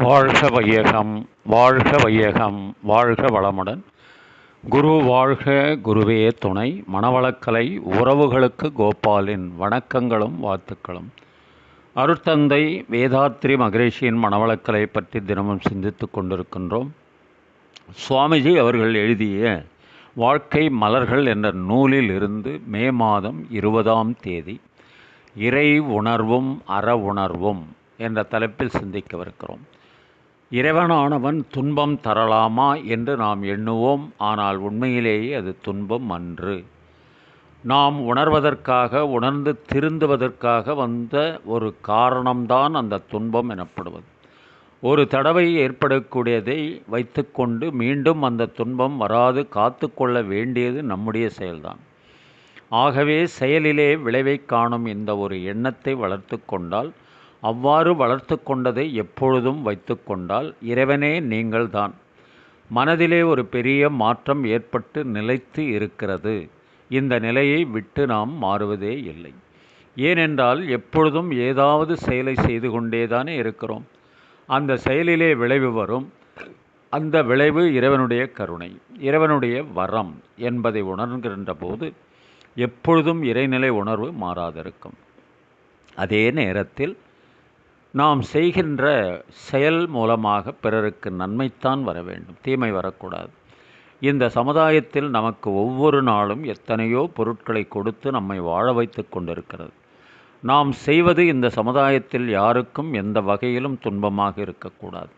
வாழ்க வையகம், வாழ்க வையகம், வாழ்க வளமுடன். குரு வாழ்க, குருவே துணை. மனவளக்கலை உறவுகளுக்கு கோபாலின் வணக்கங்களும் வாழ்த்துக்களும். அருட்தந்தை வேதாத்ரி மகரிஷியின் மனவளக்கலை பற்றி தினமும் சிந்தித்து கொண்டிருக்கின்றோம். சுவாமிஜி அவர்கள் எழுதிய வாழ்க்கை மலர்கள் என்ற நூலில் இருந்து மே மாதம் 20ஆம் தேதி இறை உணர்வும் அற உணர்வும் என்ற தலைப்பில் சிந்திக்கவிருக்கிறோம். இறைவனானவன் துன்பம் தரலாமா என்று நாம் எண்ணுவோம். ஆனால் உண்மையிலேயே அது துன்பம் அன்று. நாம் உணர்வதற்காக, உணர்ந்து திருந்துவதற்காக வந்த ஒரு காரணம்தான் அந்த துன்பம் எனப்படுவது. ஒரு தடவை ஏற்படக்கூடியதை வைத்துக்கொண்டு மீண்டும் அந்த துன்பம் வராது காத்து கொள்ள வேண்டியது நம்முடைய செயல்தான். ஆகவே செயலிலே விளைவை காணும் இந்த ஒரு எண்ணத்தை வளர்த்து கொண்டால், அவ்வாறு வளர்த்து கொண்டதை எப்பொழுதும் வைத்து கொண்டால், இறைவனே நீங்கள்தான். மனதிலே ஒரு பெரிய மாற்றம் ஏற்பட்டு நிலைத்து இருக்கிறது. இந்த நிலையை விட்டு நாம் மாறுவதே இல்லை. ஏனென்றால் எப்பொழுதும் ஏதாவது செயலை செய்து கொண்டேதானே இருக்கிறோம். அந்த செயலிலே விளைவு வரும். அந்த விளைவு இறைவனுடைய கருணை, இறைவனுடைய வரம் என்பதை உணர்கின்ற போது எப்பொழுதும் இறைநிலை உணர்வு மாறாதிருக்கும். அதே நேரத்தில் நாம் செய்கின்ற செயல் மூலமாக பிறருக்கு நன்மைத்தான் வர வேண்டும், தீமை வரக்கூடாது. இந்த சமுதாயத்தில் நமக்கு ஒவ்வொரு நாளும் எத்தனையோ பொருட்களை கொடுத்து நம்மை வாழ வைத்து கொண்டிருக்கிறது. நாம் செய்வது இந்த சமுதாயத்தில் யாருக்கும் எந்த வகையிலும் துன்பமாக இருக்கக்கூடாது.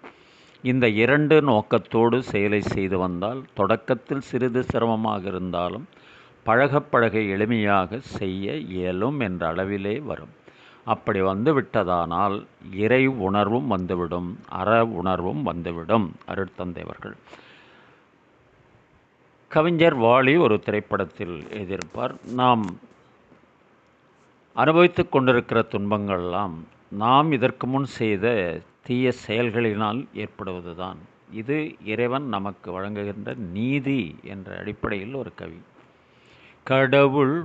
இந்த இரண்டு நோக்கத்தோடு செயலை செய்து வந்தால், தொடக்கத்தில் சிறிது சிரமமாக இருந்தாலும் பழக பழக எளிமையாக செய்ய இயலும் என்ற அளவிலே வரும். அப்படி வந்துவிட்டதானால் இறை உணர்வும் வந்துவிடும், அற உணர்வும் வந்துவிடும். அருட்தந்தை அவர்கள் கவிஞர் வாலி ஒரு திரைப்படத்தில் எழுதியிருப்பார், நாம் அனுபவித்து கொண்டிருக்கிற துன்பங்கள்லாம் நாம் இதற்கு முன் செய்த தீய செயல்களினால் ஏற்படுவதுதான். இது இறைவன் நமக்கு வழங்குகின்ற நீதி என்ற அடிப்படையில் ஒரு கவி. கடவுள்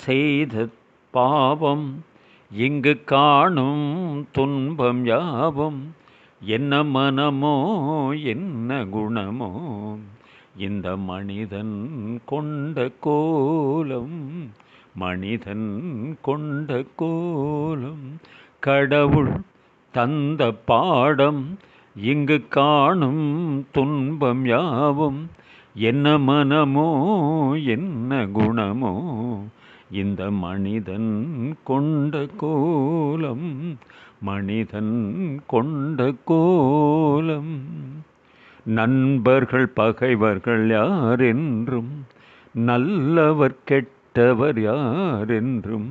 செய்த பாவம் இங்கு காணும் துன்பம் யாவும், என்ன மனமோ என்ன குணமோ இந்த மனிதன் கொண்ட கோலம், மனிதன் கொண்ட கோலம். கடவுள் தந்த பாடம் இங்கு காணும் துன்பம் யாவும், என்ன மனமோ என்ன குணமோ இந்த மனிதன் கொண்ட கோலம், மனிதன் கொண்ட கோலம். நண்பர்கள் பகைவர்கள் யாரென்றும், நல்லவர் கெட்டவர் யாரென்றும்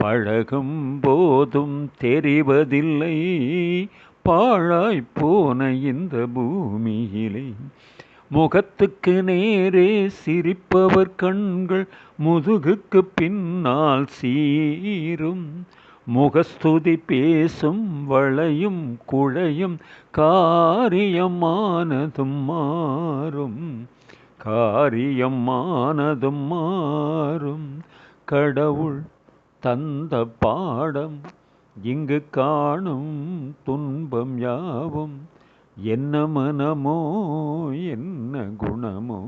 பழகும் போதும் தெரிவதில்லை, பாழாய்ப்போன இந்த பூமியிலே. முகத்துக்கு நேரே சிரிப்பவர் கண்கள் முதுகுக்கு பின்னால் சீரும், முகஸ்துதி பேசும் வளையும் குழையும் காரியமானதும் மாறும், காரியமானதும் மாறும். கடவுள் தந்த பாடம் இங்கு காணும் துன்பம் யாவும், என்ன மனமோ என்ன குணமோ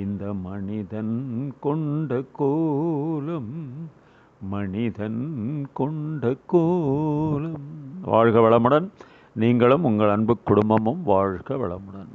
இந்த மனிதன் கொண்ட கோலம், மனிதன் கொண்ட கோலம். வாழ்க வளமுடன். நீங்களும் உங்கள் அன்பு குடும்பமும் வாழ்க வளமுடன்.